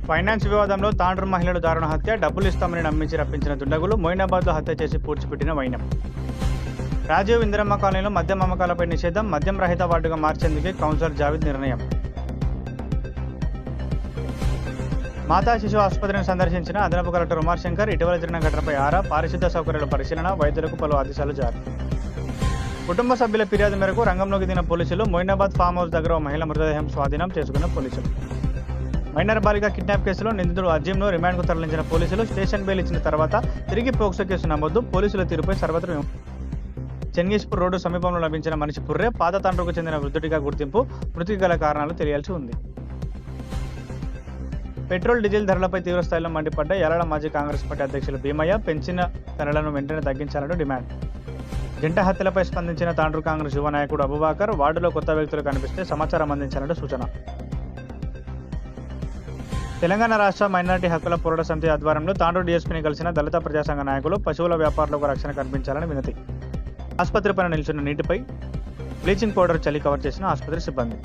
Finance వివాదంలో తాండ్రు మహిళలు దారుణ హత్య, డబ్బులు ఇస్తామని నమ్మించి రప్పించిన దుండగులు, మొయినాబాద్లో హత్య చేసి పూడ్చిపెట్టిన వైనం. రాజీవ్ ఇందిరమ్మ కాలనీలో మద్యం అమ్మకాలపై నిషేధం, మద్యం రహిత వార్డుగా మార్చేందుకే కౌన్సిలర్ జావేద్ నిర్ణయం. మాతా శిశు ఆసుపత్రిని సందర్శించిన అదనపు కలెక్టర్ ఉమాశంకర్, ఇటీవల జరిగిన ఘటనపై ఆరా, పారిశుద్ధ సౌకర్యాల పరిశీలన, వైద్యులకు పలు ఆదేశాలు జారీ. కుటుంబ సభ్యుల ఫిర్యాదు మేరకు రంగంలోకి దిగిన పోలీసులు, మొయినాబాద్ ఫామ్ హౌస్ దగ్గర ఓ మహిళ మృతదేహం స్వాధీనం చేసుకున్న పోలీసులు. మైనర్ బాలిక కిడ్నాప్ కేసులో నిందితుడు అజీంను రిమాండ్కు తరలించిన పోలీసులు, స్టేషన్ బెయిల్ ఇచ్చిన తర్వాత తిరిగి పోక్సో కేసు నమోదు, పోలీసుల తీరుపై సర్వత్రా చెంగీస్పూర్ రోడ్డు సమీపంలో లభించిన మనిషి పుర్రె, పాత తండ్రుకు చెందిన వృద్ధుడిగా గుర్తింపు, మృతికి గల కారణాలు తెలియాల్సి ఉంది. పెట్రోల్ డీజిల్ ధరలపై తీవ్రస్థాయిలో మండిపడ్డ యాలాడ మాజీ కాంగ్రెస్ పార్టీ అధ్యక్షులు భీమయ్య, పెంచిన ధరలను వెంటనే తగ్గించాలంటూ డిమాండ్. జంట హత్యలపై స్పందించిన తాండ్రు కాంగ్రెస్ యువ నాయకుడు అబుబాకర్, వార్డులో కొత్త వ్యక్తులు కనిపిస్తే సమాచారం అందించాలంటూ సూచన. తెలంగాణ రాష్ట్ర మైనారిటీ హక్కుల పోరాట సమితి ఆధ్వర్యంలో తాండ్రు డీఎస్పీని కలిసిన దళిత ప్రజాసంఘ నాయకులు, పశువుల వ్యాపారులకు రక్షణ కల్పించాలని వినతి. ఆసుపత్రి పైన నిల్చున్న నీటిపై బ్లీచింగ్ పౌడర్ చల్లి కవర్ చేసిన ఆసుపత్రి సిబ్బంది.